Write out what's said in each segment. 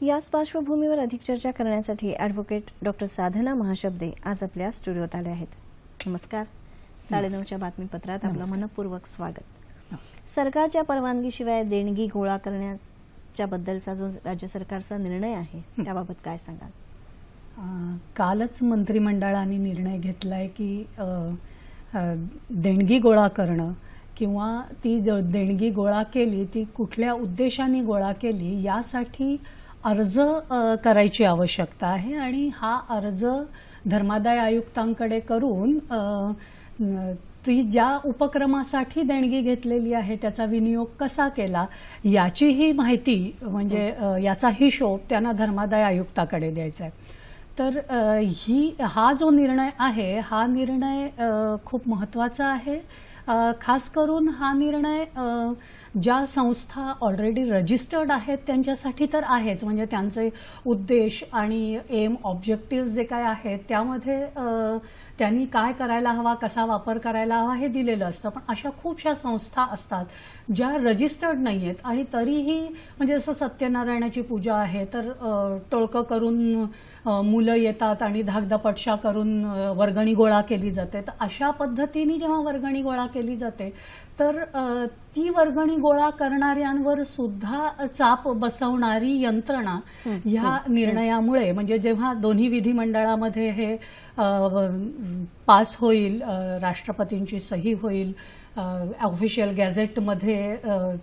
याच पार्श्वभूमीवर अधिक चर्चा करण्यासाठी ॲडव्होकेट डॉक्टर साधना महाशब्दे आज आपल्या स्टुडिओत आले आहेत. नमस्कार. 9:30च्या बातमीपत्रात आपलं मनपूर्वक स्वागत. सरकारच्या परवानगीशिवाय देणगी गोळा करण्याच्या बद्दलचा जो राज्य सरकारचा निर्णय आहे त्याबाबत काय सांगाल? कालच मंत्रिमंडळाने निर्णय घेतलाय की देणगी गोळा करणं किंवा ती देणगी गोळा केली ती कुठल्या उद्देशाने गोळा केली यासाठी अर्ज करायची आवश्यकता आहे आणि हा अर्ज धर्मादाय आयुक्तांकडे करून ती ज्या उपक्रमासाठी देणगी घेतलेली आहे त्याचा विनियोग कसा केला याचीही माहिती म्हणजे याचा हिशोब त्यांना धर्मादाय आयुक्ताकडे द्यायचा आहे. तर हा जो निर्णय आहे हा निर्णय खूप महत्त्वाचा आहे. खास करून हा निर्णय ज्या संस्था ऑलरेडी रजिस्टर्ड आहेत त्यांच्यासाठी तर आहेच, म्हणजे त्यांचे उद्देश आणि एम ऑब्जेक्टिव्ह जे काय आहेत त्यामध्ये त्यांनी काय करायला हवा, कसा वापर करायला हवा हे दिलेलं असतं. पण अशा खूपशा संस्था असतात ज्या रजिस्टर्ड नाही आहेत आणि तरीही म्हणजे जसं सत्यनारायणाची पूजा आहे तर टोळकं करून मुलं येतात आणि धाकधपटशा करून वर्गणी गोळा केली जाते. तर अशा पद्धतीने जेव्हा वर्गणी गोळा केली जाते तर ती वर्गणी गोळा करणाऱ्यांवर सुद्धा चाप बसवणारी यंत्रणा ह्या निर्णयामुळे म्हणजे जेव्हा दोन्ही विधिमंडळामध्ये हे पास होईल, राष्ट्रपतींची सही होईल, ऑफिशियल गॅझेटमध्ये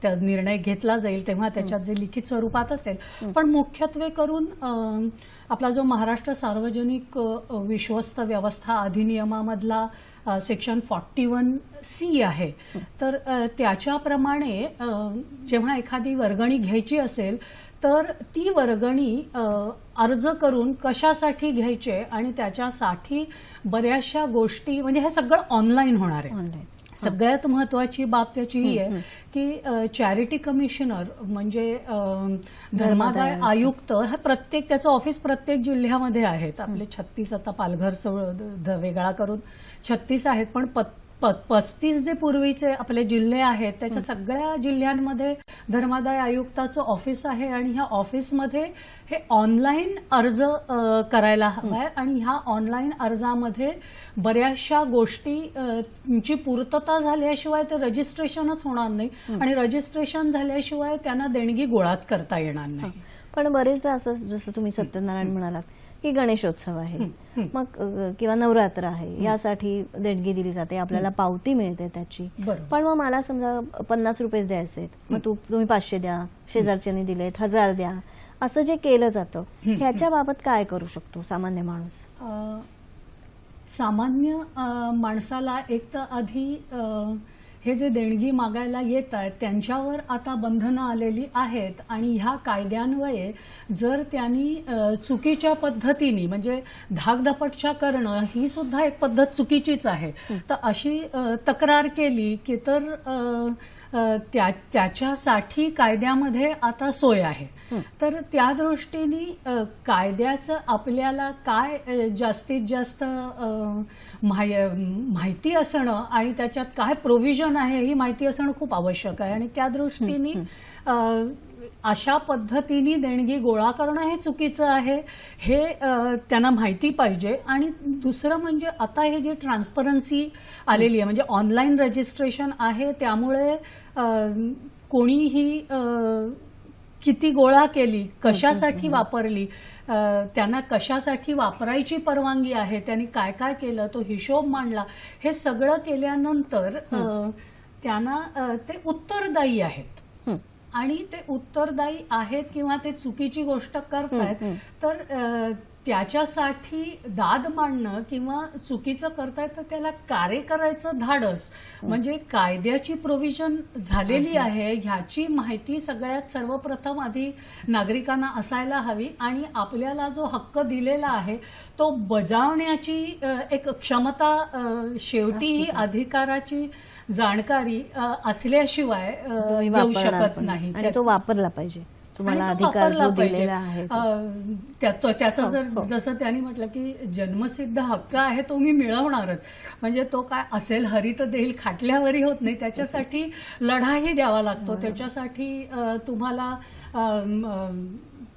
त्या निर्णय घेतला जाईल तेव्हा त्याच्यात जे लिखित स्वरूपात असेल. पण मुख्यत्वे करून आपला जो महाराष्ट्र सार्वजनिक विश्वस्त व्यवस्था अधिनियमामधला सेक्शन 41C आहे तर त्याच्याप्रमाणे जेव्हा एखादी वर्गणी घ्यायची असेल तर ती वर्गणी अर्ज करून कशासाठी घ्यायचे आणि त्याच्यासाठी बऱ्याचशा गोष्टी म्हणजे हे सगळं ऑनलाईन होणार आहे. सगळ्यात महत्वाची बाब त्याची ही आहे की चॅरिटी कमिशनर म्हणजे धर्मादाय आयुक्त हे प्रत्येक त्याचं ऑफिस प्रत्येक जिल्ह्यामध्ये आहेत. आपले 36 आता पालघर वेगळा करून 36 आहेत पण 35 जे पूर्वीचे आपले जिल्हे आहेत त्याच्या सगळ्या जिल्ह्यांमध्ये धर्मादाय आयुक्ताचं ऑफिस आहे आणि ह्या ऑफिसमध्ये हे ऑनलाईन अर्ज करायला हवाय आणि ह्या ऑनलाईन अर्जामध्ये बऱ्याचशा गोष्टींची पूर्तता झाल्याशिवाय ते रजिस्ट्रेशनच होणार नाही आणि रजिस्ट्रेशन झाल्याशिवाय त्यांना देणगी गोळाच करता येणार नाही. पण बरेचदा असं जसं तुम्ही सत्यनारायण म्हणालात की गणेशोत्सव आहे मग किंवा नवरात्र आहे यासाठी देणगी दिली जाते, आपल्याला पावती मिळते त्याची. पण मग मला समजा 50 रुपयेच द्यायचे आहेत, मग तुम्ही 500 द्या, शेजारच्यांनी दिलेत 1000 द्या, असं जे केलं जातं ह्याच्या बाबत काय करू शकतो सामान्य माणूस? सामान्य माणसाला एक तर आधी हे जे देणगी मागायला येत आहेत त्यांच्यावर आता बंधनं आलेली आहेत आणि ह्या कायद्यान्वये जर त्यांनी चुकीच्या पद्धतीने म्हणजे धाकधपटशा करणं ही सुद्धा एक पद्धत चुकीचीच आहे. तर अशी तक्रार केली की तर त्याच्यासाठी कायद्यामध्ये आता सोय आहे. तर त्या दृष्टीने कायद्याचं आपल्याला काय जास्तीत जास्त माहिती असणं आणि त्याच्यात काय प्रोव्हिजन आहे ही माहिती असणं खूप आवश्यक आहे आणि त्या दृष्टीने अशा पद्धतीने देणगी गोळा करणं हे चुकीचं आहे हे त्यांना माहिती पाहिजे. आणि दुसरं म्हणजे आता हे जे ट्रान्सपरन्सी आलेली आहे म्हणजे ऑनलाईन रजिस्ट्रेशन आहे त्यामुळे कोणीही किती गोळा केली, कशासाठी वापरली, त्यांना कशासाठी वापरायची परवानगी आहे, त्यांनी काय काय केलं, तो हिशोब मांडला, हे सगळं केल्यानंतर त्यांना ते उत्तरदायी आहेत आणि ते उत्तरदायी आहेत किंवा ते चुकीची गोष्ट करतायत तर त्याच्यासाठी दाद मांडणं किंवा चुकीचं करतायत तर त्याला कार्य करायचं धाडस म्हणजे कायद्याची प्रोव्हिजन झालेली आहे ह्याची माहिती सगळ्यात सर्वप्रथम आधी नागरिकांना असायला हवी आणि आपल्याला जो हक्क दिलेला आहे तो बजावण्याची एक क्षमता शेवटी ही अधिकाराची जाणकारी असल्याशिवाय येऊ शकत नाही आणि तो वापरला पाहिजे. तुम्हाला अधिकार जो दिलेला आहे त्याचं जर जसं त्यांनी म्हटलं की जन्मसिद्ध हक्क आहे तो मी मिळवणारच म्हणजे तो काय असेल हरित देईल खाटल्यावरही होत नाही. त्याच्यासाठी लढाही द्यावा लागतो. त्याच्यासाठी तुम्हाला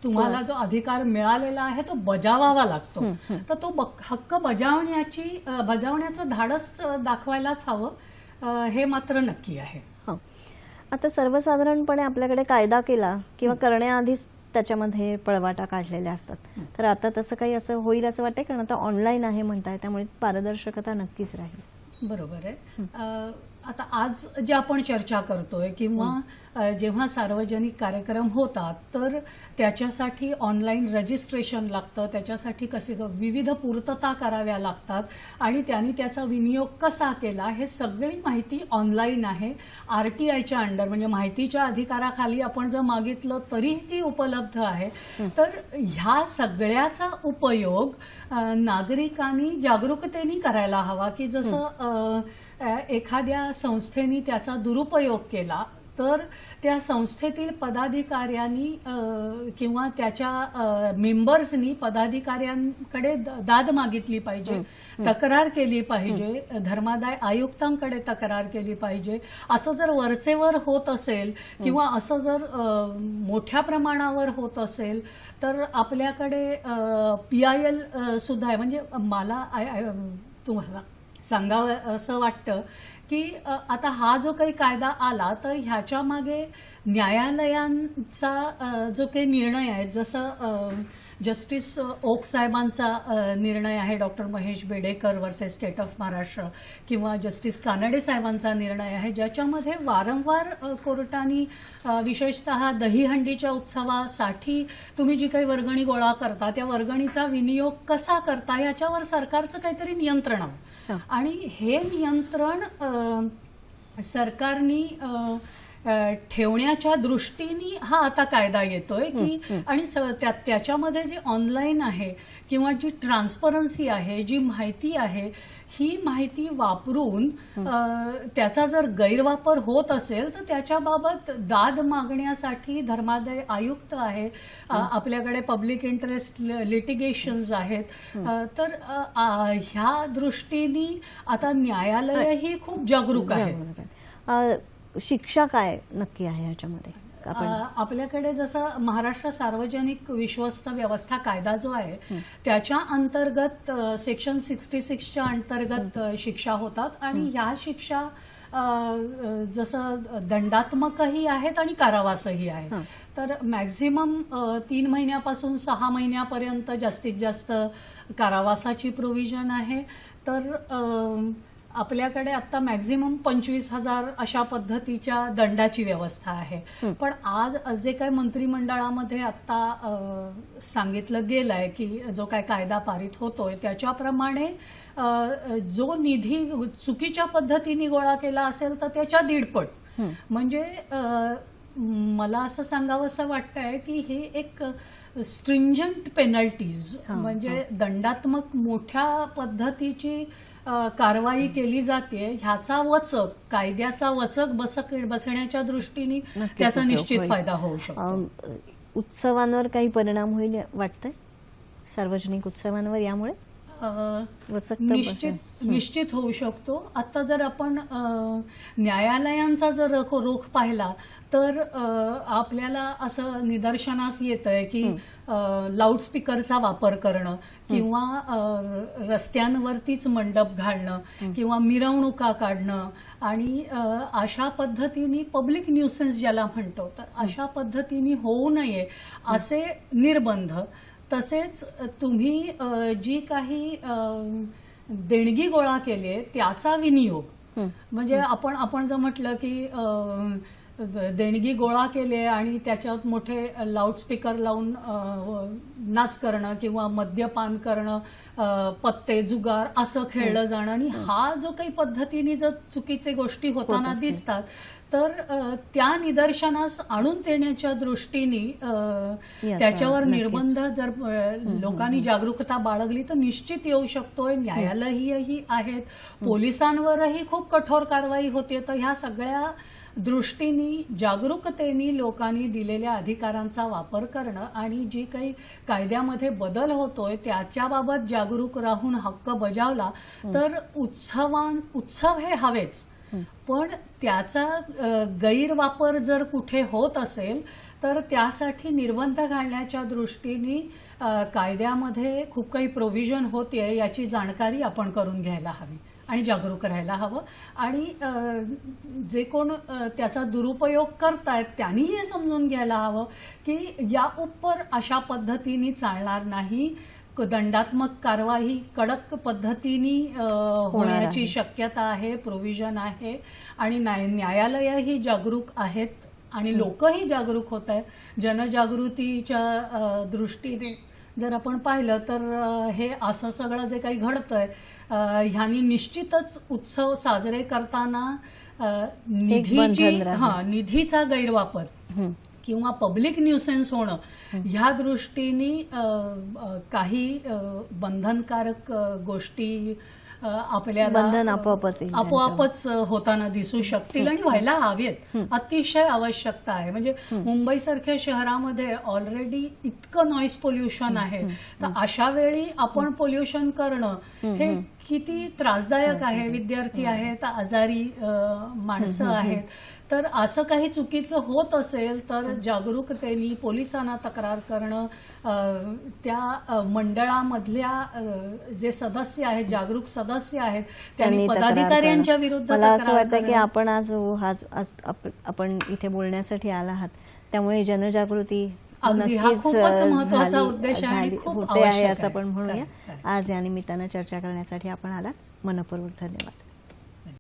तुम्हाला जो अधिकार मिळालेला आहे तो बजावावा लागतो. तर तो हक्क बजावण्याचं धाडस दाखवायलाच हवं, हे मात्र नक्की आहे. आता सर्वसाधारणपणे आपल्याकडे कायदा केला किंवा करण्याआधीच त्याच्यामध्ये पळवाटा काढलेल्या असतात, तर आता तसं काही असं होईल असं वाटतंय? कारण आता ऑनलाईन आहे म्हणताय, त्यामुळे पारदर्शकता नक्कीच राहील. बरोबर आहे. आता आज जे आपण चर्चा करतोय किंवा जेव्हा सार्वजनिक कार्यक्रम होतात तर त्याच्यासाठी ऑनलाईन रजिस्ट्रेशन लागतं, त्याच्यासाठी कसे विविध पूर्तता कराव्या लागतात आणि त्यांनी त्याचा विनियोग कसा केला हे सगळी माहिती ऑनलाईन आहे. RTIच्या अंडर म्हणजे माहितीच्या अधिकाराखाली आपण जर मागितलं तरी ती उपलब्ध आहे. तर ह्या सगळ्याचा उपयोग नागरिकांनी जागरूकतेने करायला हवा, की जसं एखाद्या संस्थेने त्याचा दुरुपयोग केला तर त्या संस्थेतील पदाधिकाऱ्यांनी किंवा त्याच्या मेंबर्सनी पदाधिकाऱ्यांकडे दाद मागितली पाहिजे, तक्रार केली पाहिजे, धर्मादाय आयुक्तांकडे तक्रार केली पाहिजे. असं जर वरचेवर होत असेल किंवा असं जर मोठ्या प्रमाणावर होत असेल तर आपल्याकडे PIL सुद्धा आहे. म्हणजे मला तुम्हाला सांगावं असं वाटतं की आता हा जो काही कायदा आला तर ह्याच्या मागे न्यायालयांचा जो काही निर्णय आहे, जसं जस्टिस ओक साहेबांचा निर्णय आहे doctor Mahesh Bedekar versus state of Maharashtra, किंवा जस्टिस कानडे साहेबांचा निर्णय आहे, ज्याच्यामध्ये वारंवार कोर्टाने विशेषतः दहीहंडीच्या उत्सवासाठी तुम्ही जी काही वर्गणी गोळा करता त्या वर्गणीचा विनियोग कसा करता याच्यावर सरकारचं काहीतरी नियंत्रण आहे. आणि हे नियंत्रण सरकारनी ठेवण्याच्या दृष्टीने हा आता कायदा येतोय की आणि त्याच्यामध्ये जे ऑनलाईन आहे किंवा जी ट्रान्सपरन्सी आहे, जी माहिती आहे, ही माहिती वापरून त्याचा जर गैरवापर होत असेल तर त्याच्याबाबत दाद मागण्यासाठी धर्मादाय आयुक्त आहे, आपल्याकडे पब्लिक इंटरेस्ट लिटिगेशन्स आहेत. तर ह्या दृष्टीने आता न्यायालय ही खूप जागरूक आहे. शिक्षा काय नक्की आहे ह्याच्यामध्ये? आपल्याकडे जसं महाराष्ट्र सार्वजनिक विश्वस्त व्यवस्था कायदा जो आहे त्याच्या अंतर्गत सेक्शन 66च्या अंतर्गत शिक्षा होतात आणि ह्या शिक्षा जसं दंडात्मकही आहेत आणि कारावासही आहे. तर मॅक्झिमम 3 महिन्यापासून 6 महिन्यापर्यंत जास्तीत जास्त कारावासाची प्रोव्हिजन आहे. तर आपल्याकडे आता मॅक्झिमम 25,000 अशा पद्धतीच्या दंडाची व्यवस्था आहे. पण आज जे काही मंत्रिमंडळामध्ये आता सांगितलं गेलंय की जो काय कायदा पारित होतोय त्याच्याप्रमाणे जो निधी चुकीच्या पद्धतीने गोळा केला असेल तर त्याच्या 1.5 म्हणजे मला असं सांगावंसं वाटतंय की हे एक स्ट्रिंजंट पेनल्टीज म्हणजे दंडात्मक मोठ्या पद्धतीची कारवाई केली जाते, ह्याचा वचक कायद्याचा वचक बसण्याच्या दृष्टीने त्याचा निश्चित फायदा होऊ शकतो. उत्सवांवर काही परिणाम होईल वाटतंय? सार्वजनिक उत्सवांवर यामुळे निश्चित होऊ शकतो. आता जर आपण न्यायालयांचा जर रोख पाहिला तर आपल्याला असं निदर्शनास येतंय की लाऊडस्पीकरचा वापर करणं किंवा रस्त्यांवरतीच मंडप घालणं किंवा मिरवणुका काढणं आणि अशा पद्धतीने पब्लिक न्यूसन्स ज्याला म्हणतो तर अशा पद्धतीने होऊ नये असे निर्बंध. तसेच तुम्ही जी काही देणगी गोळा केली त्याचा विनियोग म्हणजे आपण जर म्हटलं की देणगी गोळा केले आणि त्याच्यात मोठे लाऊडस्पीकर लावून नाच करणं किंवा मद्यपान करणं, पत्ते जुगार असं खेळलं जाणं आणि हा जो काही पद्धतीने जर चुकीचे गोष्टी होताना दिसतात तर त्या निदर्शनास आणून देण्याच्या दृष्टीने त्याच्यावर निर्बंध जर लोकांनी जागरूकता बाळगली तर निश्चित येऊ शकतोय. न्यायालयही आहेत, पोलिसांवरही खूप कठोर कारवाई होते. तर ह्या सगळ्या दृष्टीने जागरूकतेने लोकांनी दिलेल्या अधिकारांचा वापर करणं आणि जी काही कायद्यामध्ये बदल होतोय त्याच्याबाबत जागरूक राहून हक्क बजावला तर उत्सव हे हवेच. पण त्याचा गैरवापर जर कुठे होत असेल तर त्यासाठी निर्बंध घालण्याच्या दृष्टीने कायद्यामध्ये खूप काही प्रोव्हिजन होते याची जाणकारी आपण करून घ्यायला हवी आणि जागरूक राहायला हवं. आणि जे कोण त्याचा दुरुपयोग करतायत त्यांनी हे समजून घ्यायला हवं की या उपर अशा पद्धतीने चालणार नाही. दंडात्मक कारवाई कडक पद्धतीने होण्याची शक्यता आहे, प्रोव्हिजन आहे. आणि न्यायालयही जागरूक आहेत आणि लोकही जागरूक होत आहेत. जनजागृतीच्या दृष्टीने जर आपण पाहिलं तर हे असं सगळं जे काही घडतंय ह्यांनी निश्चितच उत्सव साजरे करताना निधीचा गैरवापर किंवा पब्लिक न्यूसेन्स होणं ह्या दृष्टीने काही बंधनकारक गोष्टी आपल्याला आपोआपच होताना दिसू शकतील आणि व्हायला हवेत. अतिशय आवश्यकता आहे. म्हणजे मुंबई सारख्या शहरामध्ये ऑलरेडी इतकं नॉईज पोल्युशन आहे, तर अशा वेळी आपण पोल्युशन करणं हे किती त्रासदायक आहे. विद्यार्थी आहेत, आजारी माणसं आहेत. तर असं काही चुकीचं होत असेल तर जागरूकतेने पोलिसांना तक्रार करणं, त्या मंडळामधल्या जे सदस्य आहेत, जागरूक सदस्य आहेत, त्यांनी पदाधिकाऱ्यांच्या विरुद्ध मला असं वाटतं की आपण आज आपण इथे बोलण्यासाठी आला आहात, त्यामुळे जनजागृती अगदी हा खूपच महत्वाचा उद्देश आहे आणि खूप आवश्यक आहे असं आपण म्हणूया. आज या निमित्तानं चर्चा करण्यासाठी आपण आलात. मनपूर्वक धन्यवाद.